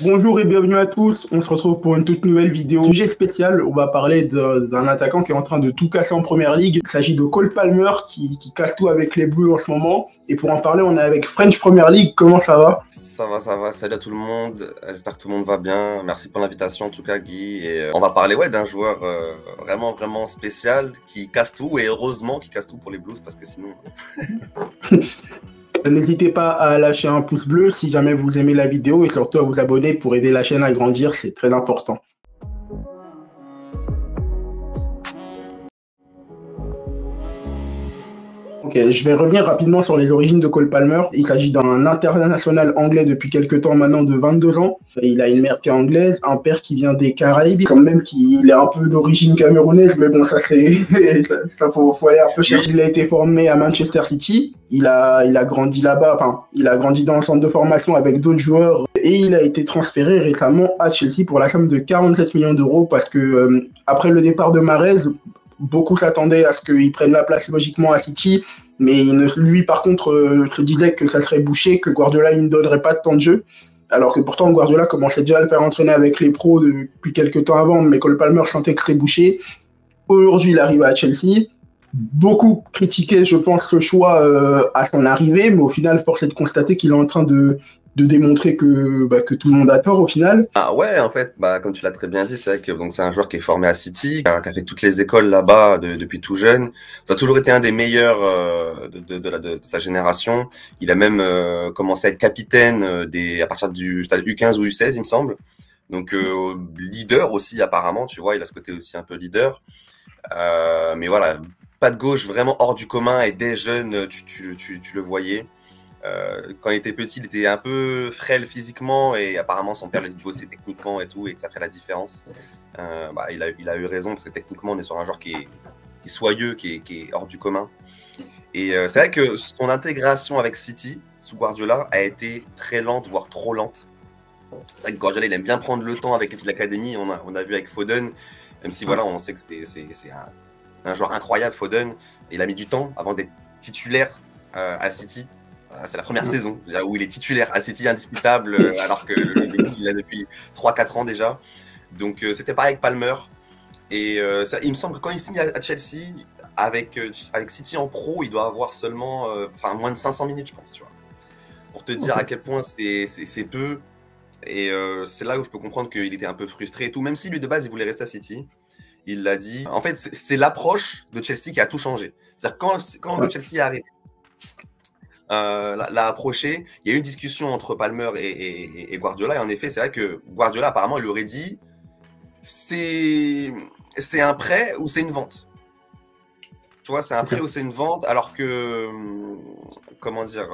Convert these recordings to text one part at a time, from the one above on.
Bonjour et bienvenue à tous, on se retrouve pour une toute nouvelle vidéo. Sujet spécial, on va parler d'un attaquant qui est en train de tout casser en première ligue. Il s'agit de Cole Palmer qui casse tout avec les Blues en ce moment. Et pour en parler, on est avec French Premier League, comment ça va? Ça va, salut à tout le monde, j'espère que tout le monde va bien, merci pour l'invitation en tout cas Guy, et on va parler d'un joueur vraiment spécial qui casse tout, et heureusement qu'il casse tout pour les Blues parce que sinon... N'hésitez pas à lâcher un pouce bleu si jamais vous aimez la vidéo et surtout à vous abonner pour aider la chaîne à grandir, c'est très important. Ok, je vais revenir rapidement sur les origines de Cole Palmer. Il s'agit d'un international anglais depuis quelques temps maintenant de 22 ans. Il a une mère qui est anglaise, un père qui vient des Caraïbes, quand même qu'il est un peu d'origine camerounaise, mais bon, ça c'est... ça faut aller un peu chercher. Il a été formé à Manchester City. Il a grandi là-bas, enfin, il a grandi dans le centre de formation avec d'autres joueurs et il a été transféré récemment à Chelsea pour la somme de 47 millions d'euros parce que après le départ de Mahrez, beaucoup s'attendaient à ce qu'il prenne la place logiquement à City, mais lui par contre se disait que ça serait bouché, que Guardiola ne donnerait pas de temps de jeu, alors que pourtant Guardiola commençait déjà à le faire entraîner avec les pros depuis quelques temps avant, mais Cole Palmer sentait que c'était bouché. Aujourd'hui il arrive à Chelsea, beaucoup critiqué je pense ce choix à son arrivée, mais au final force est de constater qu'il est en train de démontrer que tout le monde a tort au final. Ah ouais, en fait, comme tu l'as très bien dit, c'est vrai que c'est un joueur qui est formé à City, qui a fait toutes les écoles là-bas depuis tout jeune. Ça a toujours été un des meilleurs de sa génération. Il a même commencé à être capitaine à partir du stade U15 ou U16, il me semble. Donc leader aussi apparemment, tu vois, il a ce côté aussi un peu leader. Mais voilà, pas de gauche vraiment hors du commun, et dès jeune, tu le voyais. Quand il était petit, il était un peu frêle physiquement, et apparemment son père lui bossait techniquement et tout, et que ça fait la différence. Il a eu raison, parce que techniquement on est sur un joueur qui est soyeux, qui est hors du commun. Et c'est vrai que son intégration avec City sous Guardiola a été très lente, voire trop lente. C'est vrai que Guardiola il aime bien prendre le temps avec l'académie. On a vu avec Foden, même si voilà, on sait que c'est un joueur incroyable, Foden. Il a mis du temps avant d'être titulaire à City. C'est la première saison où il est titulaire à City, indiscutable, alors que il l'a depuis 3-4 ans déjà. Donc c'était pareil avec Palmer. Et il me semble que quand il signe à Chelsea, avec City en pro, il doit avoir seulement moins de 500 minutes, je pense, tu vois. Pour te dire à quel point c'est peu. Et c'est là où je peux comprendre qu'il était un peu frustré et tout. Même si lui, de base, il voulait rester à City. Il l'a dit. En fait, c'est l'approche de Chelsea qui a tout changé. C'est-à-dire quand Chelsea est arrivé, l'a approché, il y a eu une discussion entre Palmer et Guardiola, et en effet c'est vrai que Guardiola apparemment il aurait dit c'est un prêt ou c'est une vente, tu vois, c'est un prêt ou c'est une vente, alors que comment dire,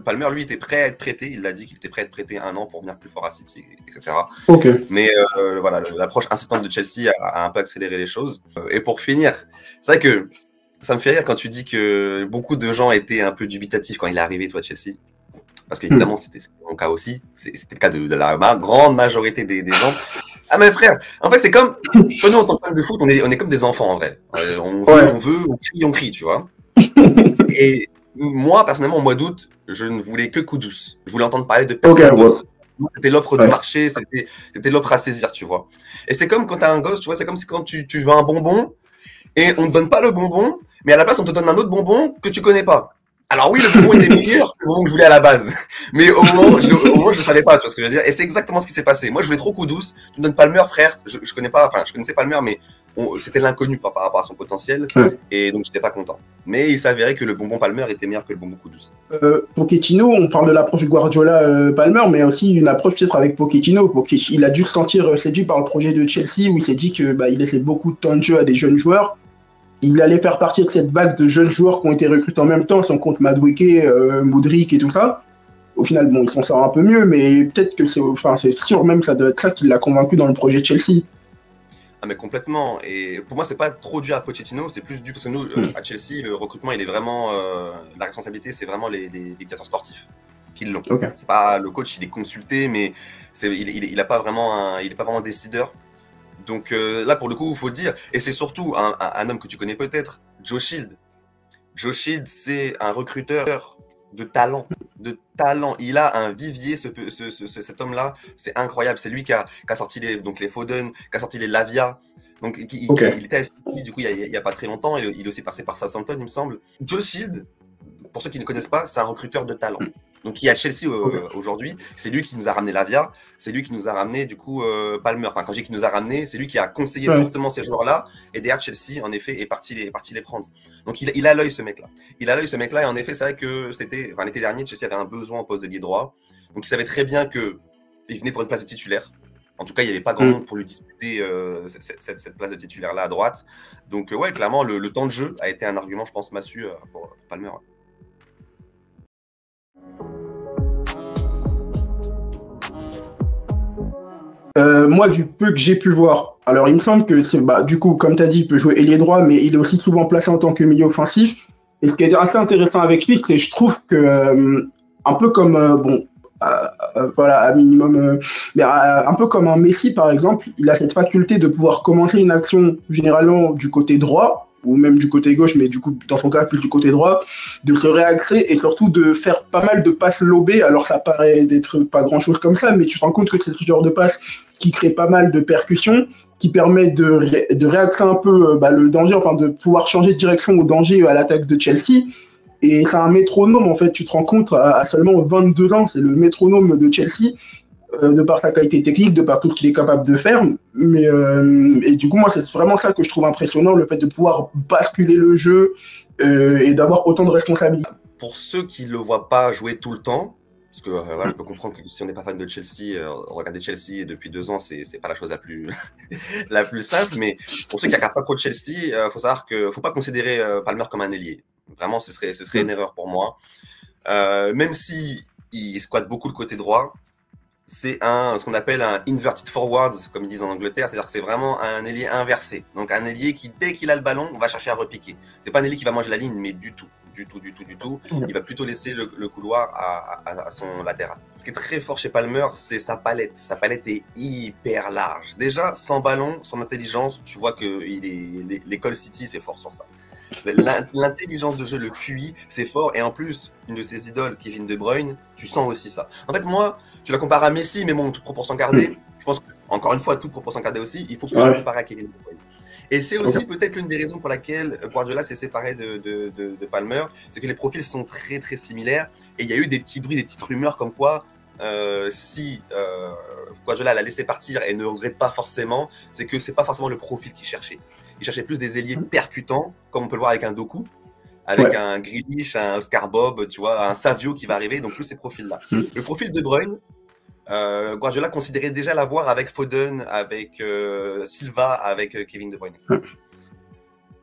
Palmer lui était prêt à être prêté, il l'a dit qu'il était prêt à être prêté 1 an pour venir plus fort à City, etc. Mais voilà, l'approche insistante de Chelsea a un peu accéléré les choses. Et pour finir, c'est vrai que ça me fait rire quand tu dis que beaucoup de gens étaient un peu dubitatifs quand il est arrivé, toi, à Chelsea. Parce qu'évidemment, c'était mon cas aussi. C'était le cas de la grande majorité des gens. Ah, mais frère, en fait, c'est comme... Nous, en tant que fan de foot, on est comme des enfants, en vrai. On veut, on crie, tu vois. Et moi, personnellement, au mois d'août, je ne voulais que coups douces. Je voulais entendre parler de personne d'autre. C'était l'offre du marché, c'était l'offre à saisir, tu vois. Et c'est comme quand t'as un gosse, tu vois, c'est comme si quand tu veux un bonbon, et on ne te donne pas le bonbon, mais à la place, on te donne un autre bonbon que tu connais pas. Alors oui, le bonbon était meilleur que le bonbon que je voulais à la base. Mais au moment, je ne savais pas, tu vois ce que je veux dire. Et c'est exactement ce qui s'est passé. Moi, je voulais trop coup douce. Tu me donnes Palmer, frère. Je connaissais Palmer, mais c'était l'inconnu par rapport à son potentiel. Et donc, j'étais pas content. Mais il s'avérait que le bonbon Palmer était meilleur que le bonbon coup douce. Pochettino, on parle de l'approche Guardiola-Palmer, mais aussi une approche peut-être avec Pochettino. Il a dû se sentir séduit par le projet de Chelsea, où il s'est dit que il laissait beaucoup de temps de jeu à des jeunes joueurs. Il allait faire partie de cette vague de jeunes joueurs qui ont été recrutés en même temps, si on compte Madueke, Mudryk et tout ça. Au final, bon, ils s'en sortent un peu mieux, mais peut-être que c'est sûr même, ça doit être ça qui l'a convaincu dans le projet de Chelsea. Ah mais complètement, et pour moi c'est pas trop dû à Pochettino, c'est plus dû parce que nous à Chelsea le recrutement il est vraiment, la responsabilité c'est vraiment les directeurs sportifs qui l'ont. C'est pas le coach, il est consulté, mais il est pas vraiment décideur. Donc là, pour le coup, il faut le dire. Et c'est surtout un homme que tu connais peut-être, Joe Shield. Joe Shield, c'est un recruteur de talent, de talent. Il a un vivier, cet homme-là, c'est incroyable. C'est lui qui a sorti les Foden, qui a sorti les Lavia. Donc, il était à City, du coup, il y a pas très longtemps. Il est aussi passé par Southampton, il me semble. Joe Shield, pour ceux qui ne connaissent pas, c'est un recruteur de talent. Donc, il est à Chelsea aujourd'hui. C'est lui qui nous a ramené Lavia. C'est lui qui nous a ramené, du coup, Palmer. Enfin, quand je dis qu'il nous a ramené, c'est lui qui a conseillé fortement ces joueurs-là. Et derrière, Chelsea, en effet, est parti les prendre. Donc, il a l'œil, ce mec-là. Il a l'œil, ce mec-là. Et en effet, c'est vrai que l'été dernier, Chelsea avait un besoin au poste de lié droit. Donc, il savait très bien qu'il venait pour une place de titulaire. En tout cas, il n'y avait pas grand monde pour lui disputer cette place de titulaire-là à droite. Donc, ouais, clairement, le temps de jeu a été un argument, je pense, massue pour Palmer. Moi, du peu que j'ai pu voir, alors il me semble que du coup, comme tu as dit, il peut jouer ailier droit, mais il est aussi souvent placé en tant que milieu offensif. Et ce qui est assez intéressant avec lui, c'est que je trouve que, un peu comme, voilà, à minimum, mais un peu comme un Messi par exemple, il a cette faculté de pouvoir commencer une action généralement du côté droit, ou même du côté gauche, mais du coup, dans son cas, plus du côté droit, de se réaxer et surtout de faire pas mal de passes lobées. Alors, ça paraît d'être pas grand-chose comme ça, mais tu te rends compte que c'est ce genre de passe qui crée pas mal de percussions, qui permet de réaxer un peu le danger, enfin, de pouvoir changer de direction au danger à l'attaque de Chelsea. Et c'est un métronome, en fait, tu te rends compte, à seulement 22 ans, c'est le métronome de Chelsea, de par sa qualité technique, de par tout ce qu'il est capable de faire. Mais, et du coup, moi, c'est vraiment ça que je trouve impressionnant, le fait de pouvoir basculer le jeu et d'avoir autant de responsabilités. Pour ceux qui ne le voient pas jouer tout le temps, parce que voilà, je peux comprendre que si on n'est pas fan de Chelsea, regarder Chelsea depuis 2 ans, c'est pas la chose la plus, la plus simple. Mais pour ceux qui ne regardent pas trop de Chelsea, il faut savoir qu'il ne faut pas considérer Palmer comme un ailier. Vraiment, ce serait une erreur pour moi. Même s'il squatte beaucoup le côté droit, c'est ce qu'on appelle un inverted forwards, comme ils disent en Angleterre, c'est-à-dire que c'est vraiment un ailier inversé. Donc un ailier qui, dès qu'il a le ballon, va chercher à repiquer. C'est pas un ailier qui va manger la ligne, mais du tout. Il va plutôt laisser le couloir à son latéral. Ce qui est très fort chez Palmer, c'est sa palette. Sa palette est hyper large. Déjà, sans ballon, son intelligence, tu vois que l'école City, c'est fort sur ça. L'intelligence de jeu, le QI, c'est fort. Et en plus, une de ses idoles, Kevin De Bruyne, tu sens aussi ça. En fait, moi, tu la compares à Messi, mais bon, toute proportion gardée. Je pense qu'encore une fois, toute proportion gardée aussi, il faut que tu la compares à Kevin De Bruyne. Et c'est aussi peut-être l'une des raisons pour laquelle Guardiola s'est séparé de Palmer, c'est que les profils sont très très similaires. Et il y a eu des petits bruits, des petites rumeurs comme quoi si Guardiola l'a laissé partir et ne regrette pas forcément, c'est que c'est pas forcément le profil qu'il cherchait. Il cherchait plus des ailiers percutants, comme on peut le voir avec un Doku, avec un Grealish, un Oscar Bob, tu vois, un Savio qui va arriver, donc plus ces profils-là. Le profil de Bruyne, Guardiola considérait déjà l'avoir avec Foden, avec Silva, avec Kevin De Bruyne.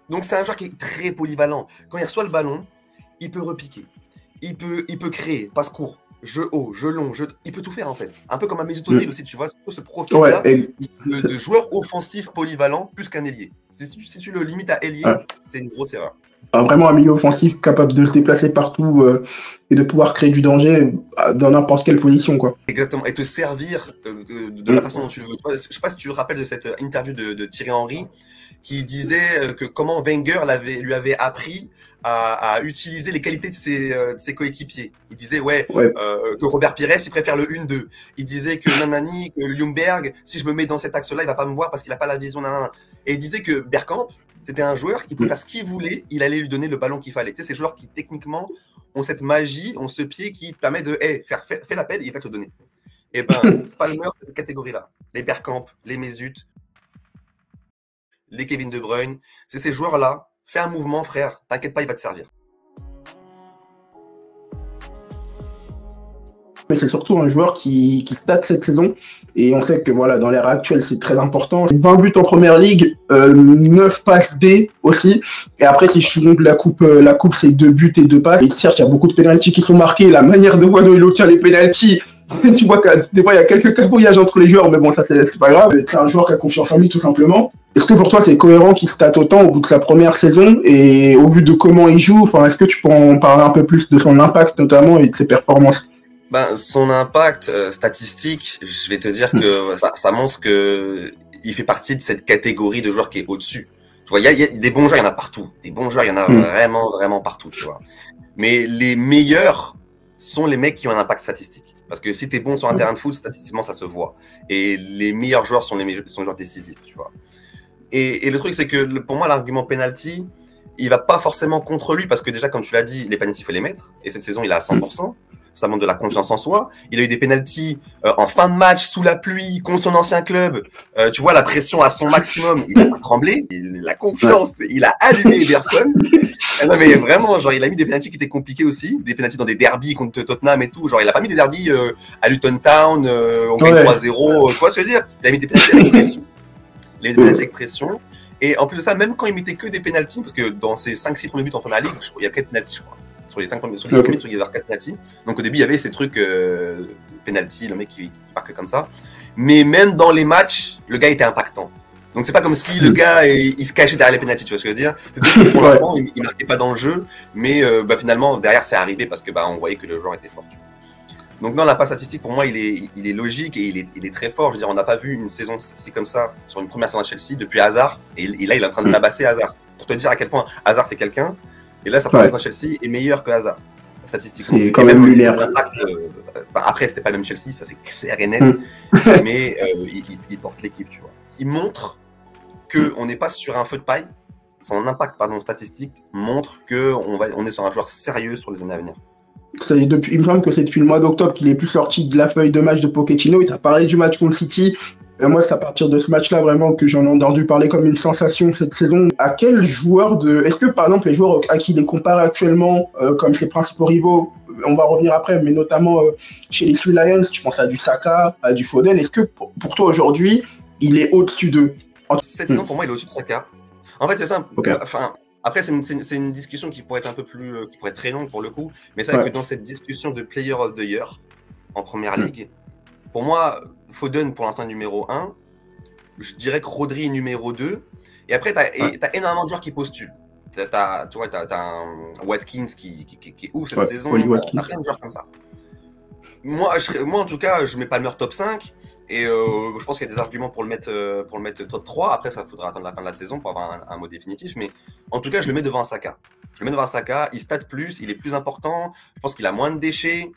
Donc c'est un joueur qui est très polyvalent. Quand il reçoit le ballon, il peut repiquer, il peut créer, passe court, jeu haut, jeu long, il peut tout faire en fait. Un peu comme un Mesut Ozil aussi, tu vois, ce profil-là de joueur offensif polyvalent plus qu'un ailier. Si tu le limites à ailier, c'est une grosse erreur. Vraiment un milieu offensif capable de se déplacer partout et de pouvoir créer du danger dans n'importe quelle position, quoi. Exactement, et te servir de la façon dont tu le veux. Je sais pas si tu te rappelles de cette interview de Thierry Henry qui disait que comment Wenger lui avait appris à utiliser les qualités de ses coéquipiers. Il disait que Robert Pires, il préfère le 1-2. Il disait que Nanani, que Ljungberg, si je me mets dans cet axe-là, il va pas me voir parce qu'il a pas la vision. Nanana. Et il disait que Bergkamp, c'était un joueur qui pouvait faire ce qu'il voulait, il allait lui donner le ballon qu'il fallait. Tu sais, ces joueurs qui, techniquement, ont cette magie, ont ce pied qui te permet de fais l'appel et il va te le donner. Et ben, Palmer, cette catégorie-là. Les Bergkamp, les Mesut, les Kevin De Bruyne, c'est ces joueurs-là. Fais un mouvement, frère, t'inquiète pas, il va te servir. Mais c'est surtout un joueur qui stat cette saison. Et on sait que voilà, dans l'ère actuelle, c'est très important. 20 buts en première ligue, 9 passes D aussi. Et après, si je compte la coupe, c'est 2 buts et 2 passes. Et certes, il y a beaucoup de pénaltys qui sont marqués. La manière de voir dont il obtient les pénaltys, tu vois que des fois, il y a quelques cafouillages entre les joueurs, mais bon, ça, c'est pas grave. C'est un joueur qui a confiance en lui, tout simplement. Est-ce que pour toi, c'est cohérent qu'il state autant au bout de sa première saison? Et au vu de comment il joue, est-ce que tu peux en parler un peu plus de son impact, notamment, et de ses performances? Son impact statistique, je vais te dire que ça montre que il fait partie de cette catégorie de joueurs qui est au-dessus. Tu vois, il y a des bons joueurs, il y en a partout. Des bons joueurs, il y en a vraiment, vraiment partout, tu vois. Mais les meilleurs sont les mecs qui ont un impact statistique. Parce que si t'es bon sur un terrain de foot, statistiquement, ça se voit. Et les meilleurs joueurs sont les joueurs décisifs, tu vois. Et le truc, c'est que pour moi, l'argument penalty, il va pas forcément contre lui, parce que déjà, comme tu l'as dit, les penalties, il faut les mettre. Et cette saison, il est à 100%. Ça montre de la confiance en soi. Il a eu des penalties en fin de match, sous la pluie, contre son ancien club. Tu vois, la pression à son maximum. Il a pas tremblé. Il a confiance. Il a allumé Ederson. Non, mais vraiment, genre, il a mis des penalties qui étaient compliqués aussi. Des penalties dans des derbies contre Tottenham et tout. Genre, il a pas mis des derbies à Luton Town, on gagne 3-0. Tu vois ce que je veux dire? Il a mis des penalties avec pression. Il a mis des penalties avec pression. Et en plus de ça, même quand il mettait que des penalties, parce que dans ses 5-6 premiers buts en première ligue, il y a 4 penalties, je crois. Sur les 5 premiers, sur les 6 premiers, il y avait 4 penalties. Donc au début, il y avait ces trucs de penalty, le mec qui marque comme ça. Mais même dans les matchs, le gars était impactant. Donc c'est pas comme si le gars il se cachait derrière les penalties, tu vois ce que je veux dire? C'est pour l'instant, il marquait pas dans le jeu, mais finalement derrière c'est arrivé parce que on voyait que le joueur était fort. Donc non, la passe statistique pour moi il est logique et il est très fort. Je veux dire, on n'a pas vu une saison statistique comme ça sur une première saison à Chelsea depuis Hazard, et là il est en train de tabasser Hazard. Pour te dire à quel point Hazard c'est quelqu'un, et là sa première saison à Chelsea est meilleure que Hazard statistiquement. C'est quand même lunaire. Après c'était pas le même Chelsea, ça c'est clair et net, mais il porte l'équipe, tu vois. Il montre qu'on n'est pas sur un feu de paille. Son impact statistique montre qu'on est sur un joueur sérieux sur les années à venir. Il me semble que c'est depuis le mois d'octobre qu'il est plus sorti de la feuille de match de Pochettino. Il t'a parlé du match contre City. Moi, c'est à partir de ce match-là vraiment que j'en ai entendu parler comme une sensation cette saison. À quel joueur Est-ce que, par exemple, les joueurs à qui il est comparé actuellement, comme ses principaux rivaux, on va revenir après, mais notamment chez les Three Lions, tu penses à du Saka, à du Foden, est-ce que pour toi aujourd'hui, il est au-dessus d'eux? Cette saison, pour moi, il est au-dessus de Saka. En fait, c'est simple. Okay. Enfin, après, c'est une discussion qui pourrait être un peu plus, qui pourrait être très longue pour le coup. Mais c'est vrai que dans cette discussion de Player of the Year en Première Ligue, pour moi, Foden pour l'instant est numéro 1. Je dirais que Rodri est numéro 2. Et après, t'as énormément de joueurs qui postulent. T'as un Watkins qui est ouf cette saison. T'as plein de joueurs comme ça. Moi, en tout cas, je mets Palmer top 5. Et je pense qu'il y a des arguments pour le mettre top 3. Après, ça faudra attendre la fin de la saison pour avoir un mot définitif. Mais en tout cas, je le mets devant Saka. Il stat plus, il est plus important. Je pense qu'il a moins de déchets.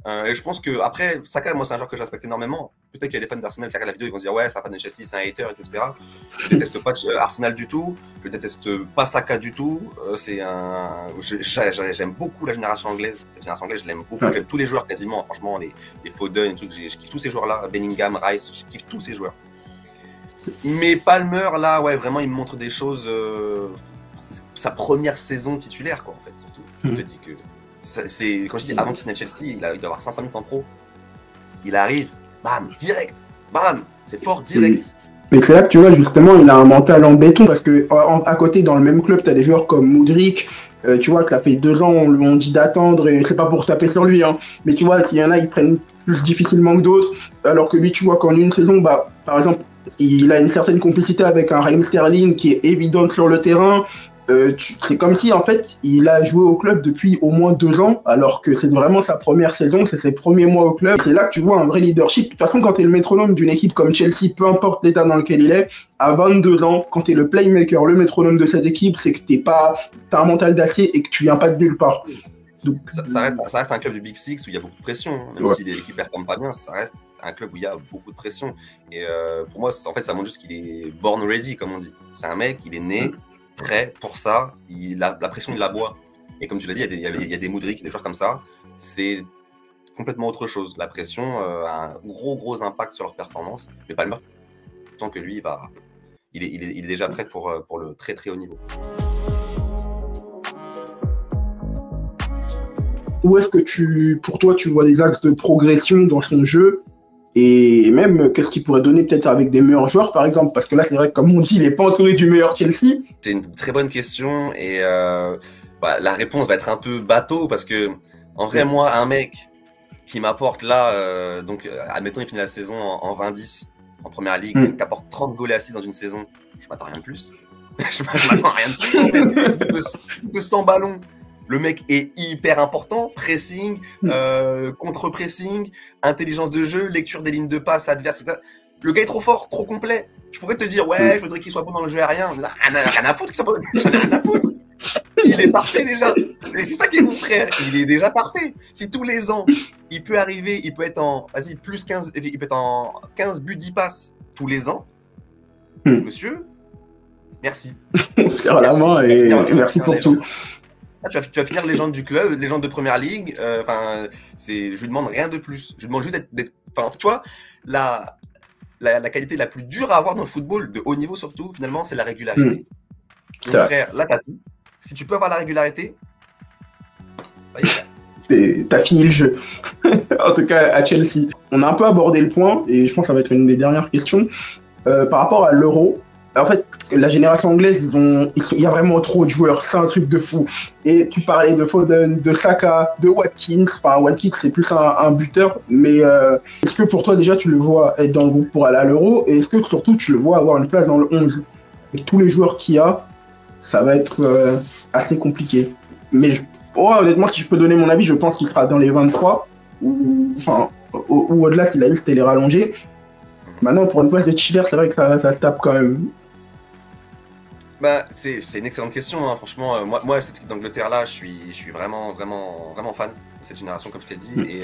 Et je pense que après Saka, moi, c'est un joueur que je respecte énormément. Peut-être qu'il y a des fans d'Arsenal qui regardent la vidéo, ils vont se dire ouais, c'est un fan de Chelsea, c'est un hater et tout, etc. Je déteste pas Arsenal du tout. Je déteste pas Saka du tout. J'aime beaucoup la génération anglaise. Cette génération anglaise, je l'aime beaucoup. J'aime tous les joueurs quasiment. Franchement, les Foden, les trucs, je kiffe tous ces joueurs-là. Bellingham, Rice, je kiffe tous ces joueurs. Mais Palmer, là, ouais, vraiment, il me montre des choses. Sa première saison titulaire, quoi, en fait, surtout. Je te dis que quand je dis avant qu'il signe à Chelsea, il doit avoir 500 minutes en pro. Il arrive, bam, direct, bam, c'est fort, direct. Mais c'est là que tu vois, justement, il a un mental en béton parce que à côté, dans le même club, tu as des joueurs comme Mudryk. Tu vois que ça fait 2 ans, on dit d'attendre et c'est pas pour taper sur lui, hein. Mais tu vois qu'il y en a, ils prennent plus difficilement que d'autres. Alors que lui, tu vois qu'en une saison, par exemple, il a une certaine complicité avec un Raheem Sterling qui est évidente sur le terrain. C'est comme si en fait il a joué au club depuis au moins 2 ans, alors que c'est vraiment sa première saison, c'est ses premiers mois au club. C'est là que tu vois un vrai leadership. De toute façon, quand tu es le métronome d'une équipe comme Chelsea, peu importe l'état dans lequel il est, à 22 ans, quand tu es le playmaker, le métronome de cette équipe, c'est que t'as un mental d'acier et que tu viens pas de nulle part. Donc, ça reste un club du Big Six où il y a beaucoup de pression. Même si l'équipe ne performe pas bien, ça reste un club où il y a beaucoup de pression. Et pour moi, en fait, ça montre juste qu'il est born ready, comme on dit. C'est un mec, il est né prêt pour ça. La pression, il la boit. Et comme tu l'as dit, il y a des Mudryk, des joueurs comme ça. C'est complètement autre chose. La pression a un gros impact sur leur performance. Mais Palmer, je sens que lui, il est déjà prêt pour le très haut niveau. Où est-ce que pour toi, tu vois des axes de progression dans son jeu? Et même, qu'est-ce qu'il pourrait donner peut-être avec des meilleurs joueurs, par exemple? Parce que là, c'est vrai que, comme on dit, il n'est pas entouré du meilleur Chelsea. C'est une très bonne question. Et la réponse va être un peu bateau. Parce que, en vrai, moi, un mec qui m'apporte là, admettons, il finit la saison en 20-10 en première ligue, qui apporte 30 goals et assists dans une saison, je m'attends à rien de plus. Je m'attends à rien de plus. De 100 ballons. Le mec est hyper important, pressing, contre-pressing, intelligence de jeu, lecture des lignes de passe adverses, etc. Le gars est trop fort, trop complet. Je pourrais te dire, ouais, je voudrais qu'il soit bon dans le jeu aérien. Rien à foutre qu'il soit bon. J'en ai rien à foutre. Il est parfait déjà. C'est ça qui est mon frère. Il est déjà parfait. Si tous les ans, il peut arriver, il peut être en, vas-y, plus 15, il peut être en 15 buts, 10 passes tous les ans. Monsieur, merci. Serre la main et merci pour tout. Ah, tu vas finir légende du club, légende de première ligue. Je lui demande rien de plus. Je lui demande juste d'être. Enfin, tu vois, la qualité la plus dure à avoir dans le football, de haut niveau surtout, finalement, c'est la régularité. Donc, frère, là, t'as tout. Si tu peux avoir la régularité, t'as fini le jeu. En tout cas, à Chelsea. On a un peu abordé le point, et je pense que ça va être une des dernières questions. Par rapport à l'Euro, en fait, la génération anglaise, il y a vraiment trop de joueurs, c'est un truc de fou. Et tu parlais de Foden, de Saka, de Watkins. Enfin, Watkins, c'est plus un buteur, mais est-ce que pour toi, déjà, tu le vois être dans le groupe pour aller à l'Euro, et est-ce que surtout, tu le vois avoir une place dans le 11? Avec tous les joueurs qu'il y a, ça va être assez compliqué. Mais honnêtement, si je peux donner mon avis, je pense qu'il sera dans les 23, ou au-delà, qu'il a dit, c'était les rallongés. Maintenant, pour une place de titulaire, c'est vrai que ça tape quand même. Bah, c'est une excellente question, hein. Franchement, moi, cette équipe d'Angleterre-là, je suis vraiment fan de cette génération, comme je t'ai dit. Et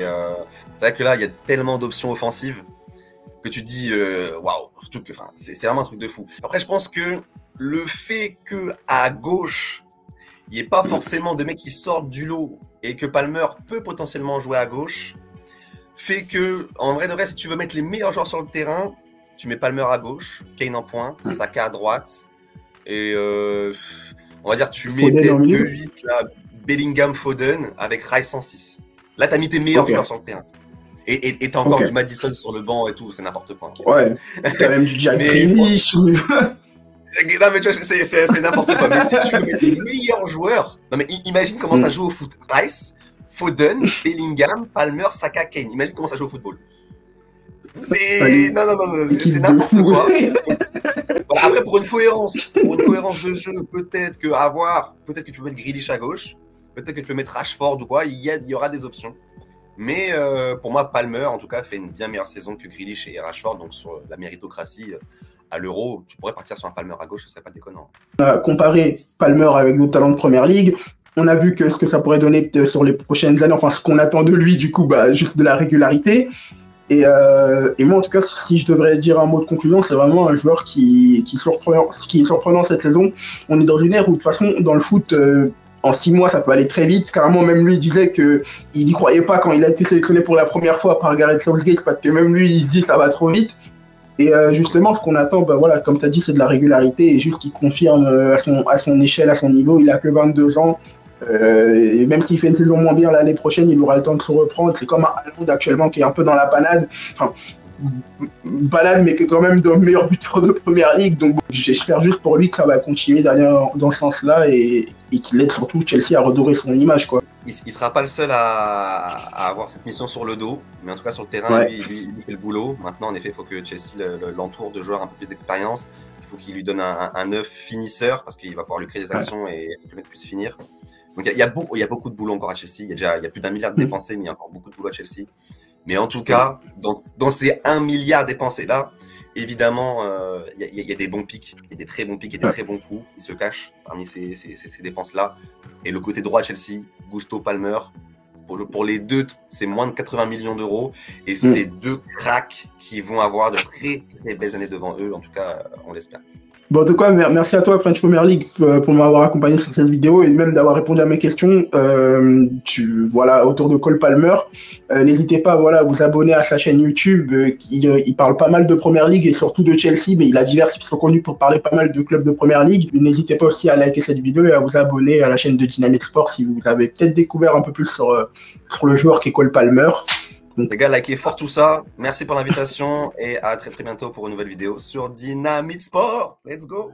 c'est vrai que là, il y a tellement d'options offensives que tu te dis, waouh, surtout que c'est vraiment un truc de fou. Après, je pense que le fait qu'à gauche, il n'y ait pas forcément de mecs qui sortent du lot et que Palmer peut potentiellement jouer à gauche, fait que, en vrai de vrai, si tu veux mettre les meilleurs joueurs sur le terrain, tu mets Palmer à gauche, Kane en pointe, Saka à droite, et on va dire tu mets peut-être 2-8 là, Bellingham, Foden, avec Rice en 6. Là, tu as mis tes meilleurs joueurs sur le terrain. Et t'as encore du Madison sur le banc et tout, c'est n'importe quoi. Ouais, t'as même du Jack Grealish. Non, mais tu vois, c'est n'importe quoi. Mais si tu veux mettre les meilleurs joueurs, non mais imagine comment ça joue au foot. Rice, Foden, Bellingham, Palmer, Saka, Kane. Imagine comment ça joue au football. C'est n'importe quoi. Voilà, après, pour une cohérence de jeu, peut-être que tu peux mettre Grealish à gauche, peut-être que tu peux mettre Rashford ou quoi. Il y aura des options. Mais pour moi, Palmer, en tout cas, fait une bien meilleure saison que Grealish et Rashford. Donc sur la méritocratie à l'Euro, tu pourrais partir sur un Palmer à gauche, ce serait pas déconnant. On a comparé Palmer avec d'autres talents de première ligue. On a vu ce que ça pourrait donner sur les prochaines années, enfin ce qu'on attend de lui, du coup, juste de la régularité. Et moi, en tout cas, si je devrais dire un mot de conclusion, c'est vraiment un joueur qui est surprenant cette saison. On est dans une ère où, de toute façon, dans le foot, en 6 mois, ça peut aller très vite. Carrément, même lui, il disait qu'il n'y croyait pas quand il a été sélectionné pour la première fois par Gareth Southgate, parce que même lui, il dit que ça va trop vite. Et justement, ce qu'on attend, voilà, comme tu as dit, c'est de la régularité, et juste qu'il confirme à son échelle, à son niveau. Il a que 22 ans. Et même s'il fait une saison moins bien l'année prochaine, il aura le temps de se reprendre. C'est comme un Haaland actuellement qui est un peu dans la panade. Enfin, balade, mais que quand même dans le meilleur buteur de première ligue. Donc bon, j'espère juste pour lui que ça va continuer d'aller dans ce sens-là et qu'il aide surtout Chelsea à redorer son image, quoi. Il sera pas le seul à avoir cette mission sur le dos, mais en tout cas sur le terrain, lui fait le boulot. Maintenant, en effet, il faut que Chelsea l'entoure de joueurs un peu plus d'expérience. Il faut qu'il lui donne un œuf finisseur parce qu'il va pouvoir lui créer des actions et que le mec puisse finir. Donc il y a beaucoup de boulot encore à Chelsea. Il y a plus d'1 milliard de dépensés, mais il y a encore beaucoup de boulot à Chelsea. Mais en tout cas, dans ces 1 milliard dépensés-là, évidemment, il y a des bons pics, il y a des très bons pics et des très bons coups qui se cachent parmi ces dépenses-là. Et le côté droit à Chelsea, Gusto, Palmer, pour les deux, c'est moins de 80 millions d'euros. Et c'est deux cracks qui vont avoir de très, très belles années devant eux. En tout cas, on l'espère. Bon, en tout cas, merci à toi, French Premier League, pour m'avoir accompagné sur cette vidéo et même d'avoir répondu à mes questions autour de Cole Palmer. N'hésitez pas à vous abonner à sa chaîne YouTube. Il parle pas mal de Premier League et surtout de Chelsea, mais il a diversifié son contenu pour parler pas mal de clubs de Premier League. N'hésitez pas aussi à liker cette vidéo et à vous abonner à la chaîne de Dynamic Sport si vous avez peut-être découvert un peu plus sur le joueur qui est Cole Palmer. Les gars, likez fort tout ça. Merci pour l'invitation et à très très bientôt pour une nouvelle vidéo sur Dynamic Sport. Let's go.